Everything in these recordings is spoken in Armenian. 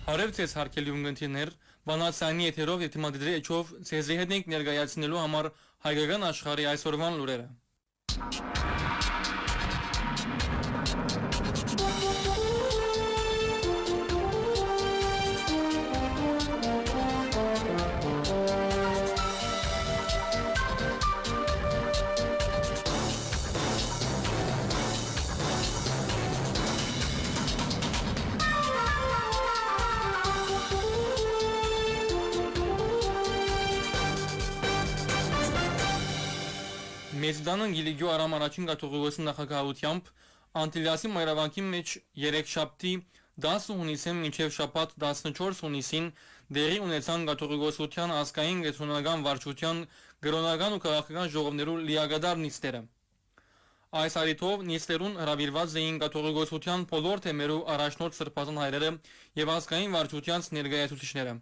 Հարև ցես հարկելի ունգընտիներ, վանացանի եթերով եւ թիմադրի էջով ցեզի հետ ենք ներկայացնելու համար հայկական աշխարհի այսօրվան լուրերը։ Մեծդանն գիլիգյո արամ առաջին կաթողիկոսի նախագահությամբ Անտիլիասի մայրավանքի մեջ երեքշաբթի 10 հունիսին մինչև շաբաթ 14 հունիսին դեղի ունեցան կաթողիկոսության ազգային գեթոնական վարչության գրոնական ու քաղաքական ժողովներու լիագադար նիստերը։ Այս առիթով նիստերուն հրավիրված էին կաթողիկոսության բոլոր թեմերու առաջնորդ սրբազան հայրերը եւ ազգային վարչության ներկայացուցիչները։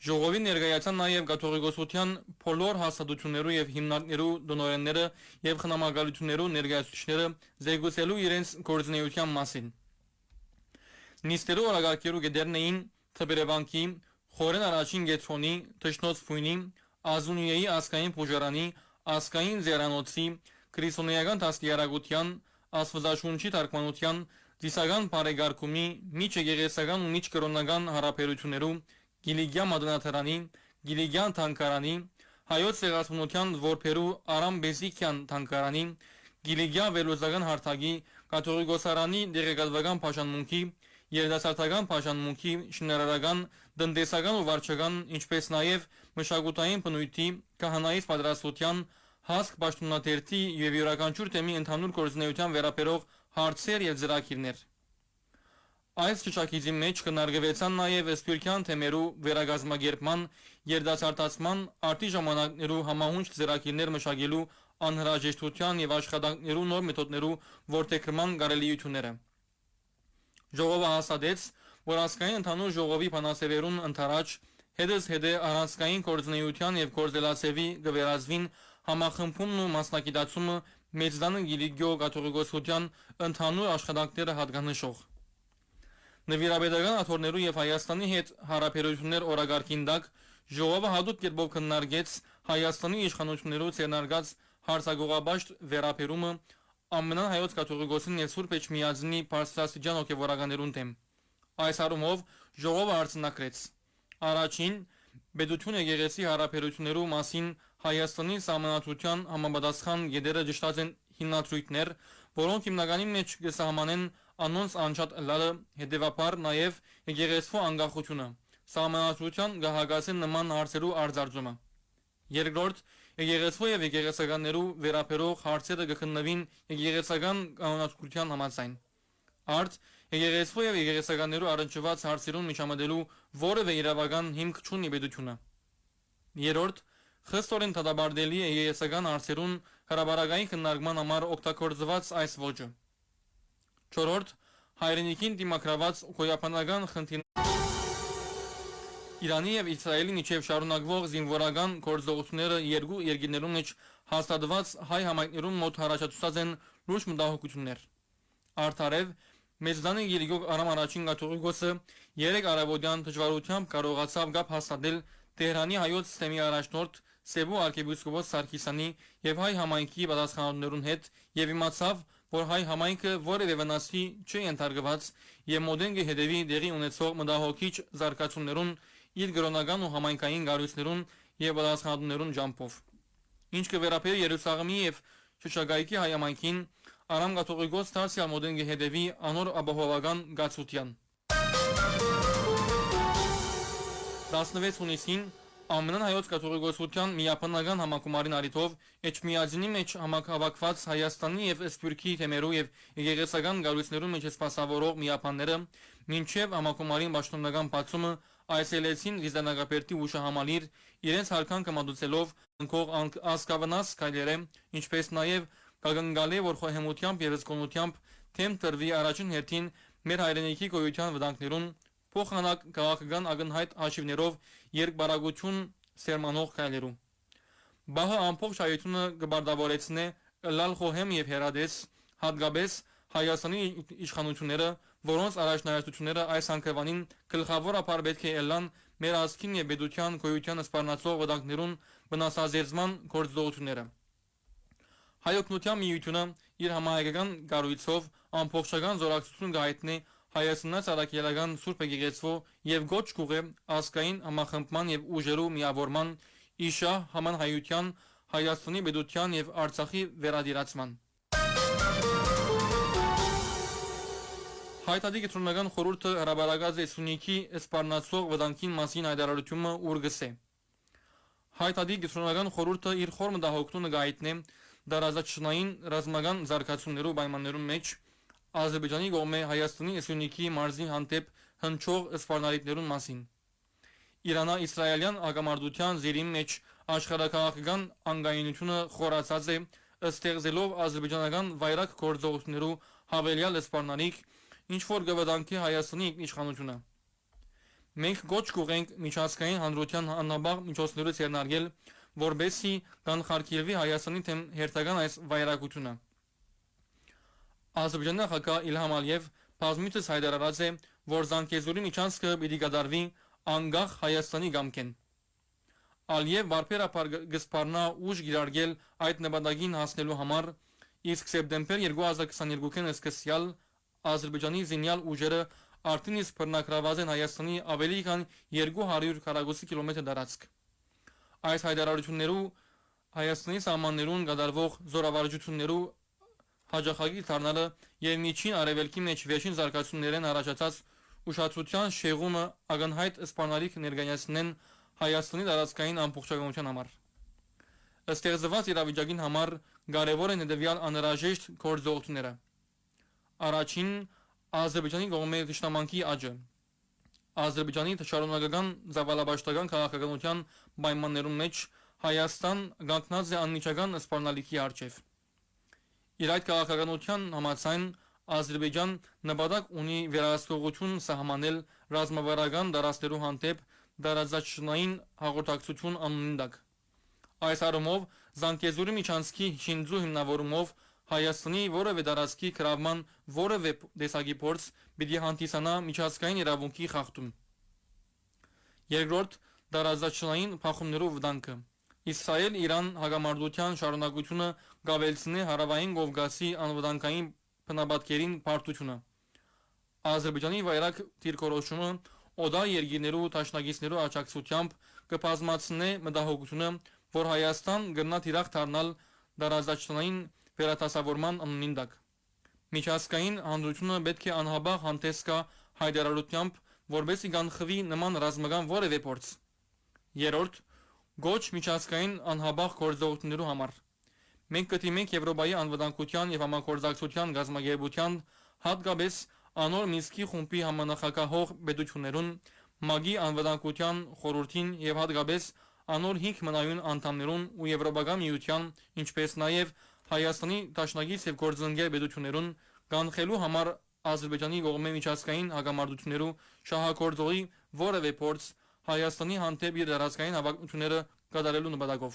Ժողովին ներկայացան նաև կաթողիկոսության բոլոր հաստատություններու եւ հիմնարկներու դոնորենները եւ խնամակալություններու ներկայացուցիչները զեկուցելու իրենց գործունեության մասին։ Նիստերու օրակարգերու գդերն էին Թբերևանքի, Խորեն առաջին գեթոնի, Թշնոց Ֆույնի, Ազունիեի ազգային փոժարանի, ազգային ձերանոցի, քրիստոնեական դաստիարակության, աստվածաշունչի թարգմանության, դիսական բարեգարկումի, միջեգեղեցական ու միջկրոնական հարաբերություններու Գիլիգյա մատանաթարանի, Գիլիգյան թանկարանի, հայոց ցեղասպանության որբերու Արամ Բեզիկյան թանկարանի, Գիլիգյա վերլուծական հարթակի, կաթողիկոսարանի դեղեկատվական փաշանմունքի, երիտասարդական փաշանմունքի, շինարարական, տնտեսական ու վարչական, ինչպես նաև մշակութային բնույթի, քահանայից պատրաստության, հասկ պաշտոնաթերթի եւ յուրաքանչյուր թեմի ընդհանուր գործունեության վերաբերող հարցեր եւ ծրագիրներ։ Այս ճաշակիցի մեջ կնարգվեցան նաև սպիրկյան թեմերու վերագազմագերբման, երդասարտացման, արտի ժամանակներու համահունչ ծրագիրներ մշակելու անհրաժեշտության եւ աշխատանքներու նոր մեթոդներու որդեգրման կարելիությունները։ Ժողովը հաստատեց, որ ազգային ընդհանուր ժողովի բանասերերուն ընթരാճ հետը առանցքային գործունեության եւ գործելացեվի կվերածվին համախմբումն ու մասնակիտացումը մեծդանը գիլիգյո կաթողիկոսության ընդհանուր աշխատանքները հատկանշող։ Նվիրաբեդական աթոռներու եւ Հայաստանի հետ հարաբերություններ օրակարգին տակ ժողովը հատուկ կերպով քննարկեց Հայաստանի իշխանություններու ցերնարգած հարցագողաբաշտ վերաբերումը ամենան հայոց կաթողիկոսին եւ Սուրբ Էջմիածնի բարձրաստիճան հոգեվորականերուն դեմ։ Այս առումով ժողովը արձանագրեց. Առաջին Բեդություն եկեղեցի հարաբերություններու մասին Հայաստանի սահմանադրության համապատասխան գեդերը ճշտած են հիմնադրույթներ, որոնք հիմնականի մեջ կսահմանեն անոնց անջատ լալը, հետևաբար նաև եկեղեցու անկախությունը, սահմանադրության գահագասեն նման հարցերու արձարծումը։ Երկրորդ, եկեղեցու եւ եկեղեցականներու վերաբերող հարցերը կխննվին եկեղեցական կանոնադրության համաձայն։ Արդ եկեղեցու եւ եկեղեցականներու առնչված հարցերուն միջամտելու որևէ իրավական հիմք չունի պետությունը։ Երրորդ, խստորեն դատաբարտելի է եկեղեցական հարցերուն հրաբարակային քննարկման համար օգտագործված այս ոճը։ Չորրորդ, հայրենիքին դիմակրաված գոյապանական խնդիրներ Իրանի եւ Իսրայելի միջև շարունակվող զինվորական գործողությունները երկու երկրներում մեջ հաստատված հայ համայնքներում մոտ հարաճացած են լուրջ մտահոգություններ։ Արդարև Մեծդանի Գիլիգյո արամ առաջին կաթողիկոսը երեք արաբոդյան դժվարությամբ կարողացավ գապ հաստատել Տեհրանի հայոց սիստեմի առաջնորդ Սեբու arczepiskopos Սարգսյանի եւ հայ համայնքի պատասխանատուներուն հետ եւ իմացավ, որ հայ համայնքը որևէ վնասի չի ենթարկված եւ մոդենգի հետևի դեղի ունեցող մտահոգիչ զարգացումներուն իր գրոնական ու համայնքային գարույցներուն եւ պատասխանատուներուն ջամփով։ Ինչ կվերապերի Երուսաղեմի եւ Շշագայքի հայ համայնքին Արամ կաթողիկոս Թարսիալ մոդենգի հետևի անոր ապահովական գացության 16 հունիսին Ամենան հայոց կաթողիկոսության միապանական համակումարին առիթով Էջմիածնի մեջ համակավակված Հայաստանի եւ Սփյուռքի թեմերու եւ եկեղեցական գարույցներու մեջ սպասավորող միապանները մինչեւ համակումարին պաշտոնական բացումը այցելեցին Գիզդանակապերտի ուշահամալիր իրենց հարկանքը մատուցելով ընկող ազգավնաս քայլերը, ինչպես նաեւ կագնգալի որ խոհեմությամբ եւ զգոնությամբ թեմ տրվի առաջին հերթին մեր հայրենիքի գոյության վտանգներուն փոխանակ քաղաքական ակնհայտ հաշիվներով երկբարագություն սերմանող քայլերու։ Բահը ամբողջ հայությունը կբարդավորեցնե լալ խոհեմ եւ հերադես հատկապես Հայաստանի իշխանությունները, որոնց առաջնահերթությունները այս հանգրվանին գլխավորապես պետք է ելան մեր ազգին եւ պետության գոյության սպառնացող վտանգներուն վնասազերծման գործողությունները։ Հայօգնության միությունը իր համահայկական կառույցով ամբողջական զորակցություն կհայտնի Հայաստանից Արաքելական Սուրբ Եկեղեցու եւ գոչ կուղե ազգային համախմբման եւ ուժերու միավորման իշա համանհայության Հայաստանի պետության եւ Արցախի վերադիրացման։ Հայտարարի կենտրոնական խորհուրդը հրաբարացած է Սյունիքի սպառնացող վտանգին մասին հայտարարությունը ուրգսե։ Հայտարարի կենտրոնական խորհուրդը իր խորը դահոկտունը գայտնե դարազաչնային ռազմական զարգացումներու պայմաններում մեջ Ադրբեջանի կողմէ Հայաստանի Սյունիքի մարզի հանդեպ հնչող սպառնալիքներուն մասին։ Իրано-իսրայելյան ագամարտության զիրի մեջ աշխարհակաղակական անկայունությունը խորացած է ստեղծելով ադրբեջանական վայրակ գործողություններու հավելյալ սպառնալիք, ինչ որ կվտանգի Հայաստանի իշխանությունը։ Մենք գոչ կուղենք միջազգային հանրության աննաբաղ միջոցներով ցերնարգել, որբեսի կանխարգելվի Հայաստանի թեմ հերթական այս վայրակությունը։ Ադրբեջանի նախագահ Իլհամ Ալիև բազմիցս հայտարարած է, որ Զանգեզուրի միջանցքը պիտի կատարվի անկախ Հայաստանի կամքեն։ Ալիև բարբերաբար կսպառնա ուժ գիրարգել այդ նպատակին հասնելու համար, իսկ սեպտեմբեր 2022-ին սկսյալ Ադրբեջանի զինյալ ուժերը արդեն իսկ բռնակրաված են Հայաստանի ավելի քան 200 քառակուսի կիլոմետր տարածք։ Այս հայտարարություններու Հայաստանի սահմաններուն կատարվող զորավարժություններու հաջախակի դառնալը եւ միջին արևելքի մեջ վերջին զարգացումներն առաջացած ուշադրության շեղումը ակնհայտ սպառնալիք ներկայացնեն Հայաստանի տարածքային ամբողջականության համար։ Ստեղծված իրավիճակին համար կարևոր են հետևյալ անհրաժեշտ գործողությունները։ Առաջին Ադրբեջանի կողմէ դաշնամանքի աճը։ Ադրբեջանի շարունակական զավալաբաշտական քաղաքականության պայմաններում մեջ Հայաստան կանգնած է անմիջական սպառնալիքի առջև։ Իր այդ քաղաքականության համաձայն Ադրբեջան նպատակ ունի վերահսկողություն սահմանել ռազմավարական դարաշներու հանդեպ դարաձայնային հաղորդակցություն անունին տակ։ Այս առումով Զանգեզուրի միջանցքի շինձու հիմնավորումով Հայաստանի որևէ տարածքի գրավման որևէ տեսակի փորձ պիտի հանդիսանա միջազգային իրավունքի խախտում։ Երկրորդ դարաձայնային փախումներով վտանգը։ Իսրայել-Իրան հակամարտության շարունակությունը կավելցնի հարավային Կովկասի անվտանգային բնապատկերին բարդությունը։ Ադրբեջանի վայրակ դիրքորոշումը օդա երկիրներու դաշնակիցներու աջակցությամբ կբազմացնի մտահոգությունը, որ Հայաստան կգնա թիրախ դառնալ դարաձայնային վերադասավորման անունին տակ։ Միջազգային հանրությունը պետք է անհաբաղ հանդես գա հայտարարությամբ, որբեսի կանխվի նման ռազմական որևէ փորձ։ Երրորդ Գոչ միջազգային անհաբաղ գործողություններու համար։ Մենք կդիմենք Եվրոպայի անվտանգության եւ համագործակցության գազագերբության, հատկապես անոր Մինսկի խումբի համանախագահող պետություններուն, ՄԱԳ-ի անվտանգության խորհրդին եւ հատկապես անոր 5 մնայուն անդամներուն ու Եվրոպական միության, ինչպես նաեւ Հայաստանի դաշնակից եւ գործընկեր պետություններուն կանխելու համար Ադրբեջանի կողմէ միջազգային հակամարտություններու շահագործողի որևէ փորձ Հայաստանի հանդեպ իր դարաշքային հավակնությունները կատարելու նպատակով։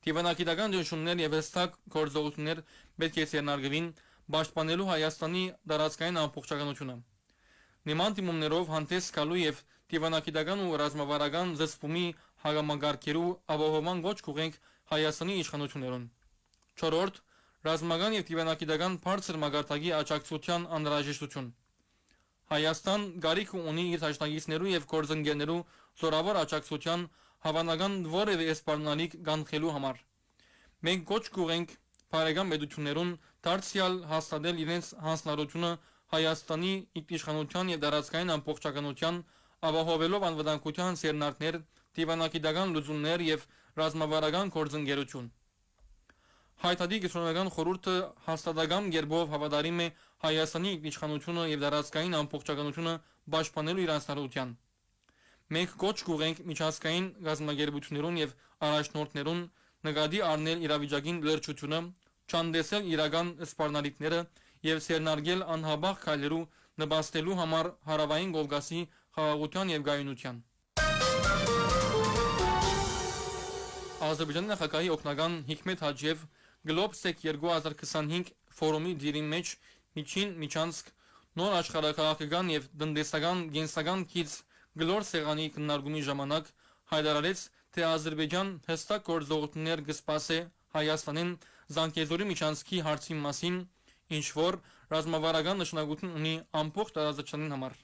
Դիվանագիտական դժշուններ եւ հստակ գործողություններ պետք է ցերնարգվին պաշտպանելու Հայաստանի դարաշքային ամբողջականությունը։ Նման դիմումներով հանդես գալու եւ դիվանագիտական ու ռազմավարական զսպումի հագամագարկերու ապահովման գոչ կուղենք Հայաստանի իշխանություններուն։ Չորրորդ ռազմական եւ դիվանագիտական բարձր մագարտակի աջակցության անհրաժեշտություն։ Հայաստան գարիք ունի իր դաշնակիցներու եւ գործընկերներու զորավոր աջակցության հավանական որևէ սպառնալիք կանխելու համար։ Մենք գոչ կուղենք բարեկամ պետություններուն դարձյալ հաստատել իրենց հանձնառությունը Հայաստանի իշխանության եւ դարաշքային ամբողջականության ապահովելով անվտանգության սերնարդներ, դիվանագիտական լուծումներ եւ ռազմավարական գործընկերություն։ Հայտարարի կենտրոնական խորհուրդը հաստատակամ երբով հավատարիմ է Հայաստանի իշխանությունը եւ դարաշքային ամբողջականությունը պաշտպանելու իր անձնարարության։ Մենք գոչ կուղենք միջազգային գազագերբություններուն եւ առաջնորդներուն նկատի առնել իրավիճակին լրջությունը, չանդեսել իրական սպառնալիքները եւ սերնարգել անհաբաղ քայլերու նպաստելու համար հարավային Կովկասի խաղաղության եւ գայունության։ Ադրբեջանի նախագահի օգնական Հիկմետ Հաջիև Globsec 2025 ֆորումի դիրի մեջ միջին միջանցք Նոր աշխարհակաղակական եւ տնտեսական գենսական քիչ գլոր սեղանի քննարկումի ժամանակ հայտարարեց, թե Ադրբեջան հստակ գործողություններ կսպասի Հայաստանին Զանգեզուրի միջանցքի հարցի մասին, ինչ որ ռազմավարական նշանակություն ունի ամբողջ տարածաշրջանի համար։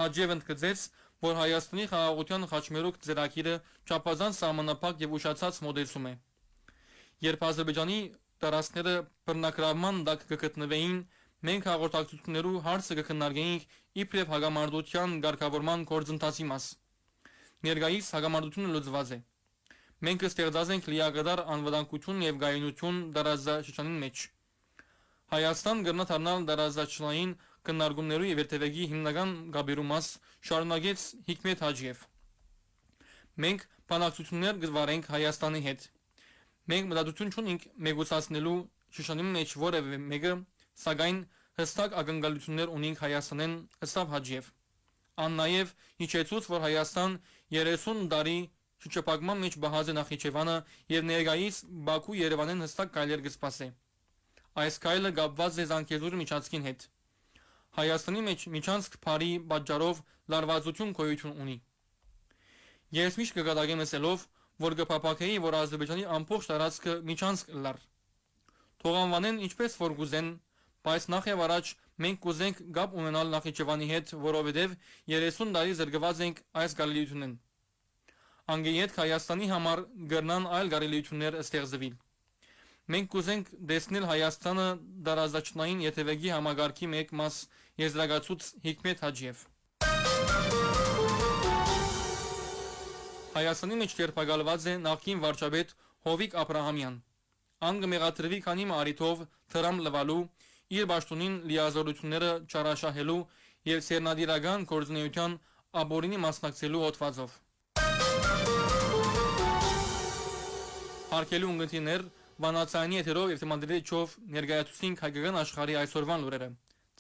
Հաջևն ընդգծեց, որ Հայաստանի խաղաղության խաչմերուկ ծրագիրը չափազանց սահմանափակ եւ ուշացած մոդեցում է։ Երբ Ադրբեջանի տարածքները բռնակրավման տակ կգտնվեին, մենք հաղորդակցություններու հարցը կքննարկեինք իբրև հագամարտության ղեկավարման գործընթացի մաս։ Ներկայիս հագամարտությունը լուծված է։ Մենք ստեղծած ենք լիակատար անվտանգություն եւ գայունություն տարածաշրջանի մեջ։ Հայաստան կգնա դառնալ տարածաշրջանային քննարկումներու եւ երթևեկի հիմնական գաբերու մաս, շարունակեց Հիկմետ Հաջիև։ Մենք բանակցություններ կվարենք Հայաստանի հետ։ Մենք մտադություն չունենք մեգուսացնելու շրջանի մեջ որևէ մեկը, սակայն հստակ ակնկալություններ ունենք Հայաստանեն, ըստ Հաջիև։ Ան նաև հիշեցուց, որ Հայաստան 30 տարի շրջապակման մեջ բահած է Նախիջևանը եւ ներկայիս Բաքու Երևանեն հստակ գայլեր կսպասի։ Այս գայլը կապված է Զանգեզուրի միջանցքին հետ։ Հայաստանի մեջ միջանցք բարի պատճառով լարվածություն գոյություն ունի։ Ես միշտ կգադագեմ ասելով, որ կփապակեի, որ Ադրբեջանի ամբողջ տարածքը միջանցք լար։ Թողանվանեն ինչպես որ գուզեն, բայց նախ եւ առաջ մենք կուզենք գապ ունենալ Նախիջևանի հետ, որովհետեւ 30 տարի զրկված ենք այս գալիությունեն։ Անգեյետ Հայաստանի համար գրնան այլ գալիություններ ստեղծվել։ Մենք կուզենք դեսնել Հայաստանը տարածաշրջանային երթևեկի համագարքի մեկ մաս, եզրակացուց Հիկմետ Հաջիև։ Հայաստանի մեջ երբակալված է նախկին վարչապետ Հովիկ Աբրահամյան։ Ան կմեղադրվի քանի մարիտով թրամ լվալու, իր պաշտոնին լիազորությունները չարաշահելու եւ սերնադիրական գործունեության աբորինի մասնակցելու հոդվածով։ Հարկելու ունգընտիներ Վանացանի եթերով եւ թեմանդրեչով ներկայացուցինք հայկական աշխարհի այսօրվան լուրերը։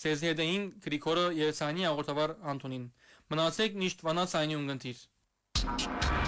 Ցեզ հետ էին Գրիգորը եւ Սանի աղոթավար Անտոնին։ Մնացեք միշտ Վանացանի ունգընտիր։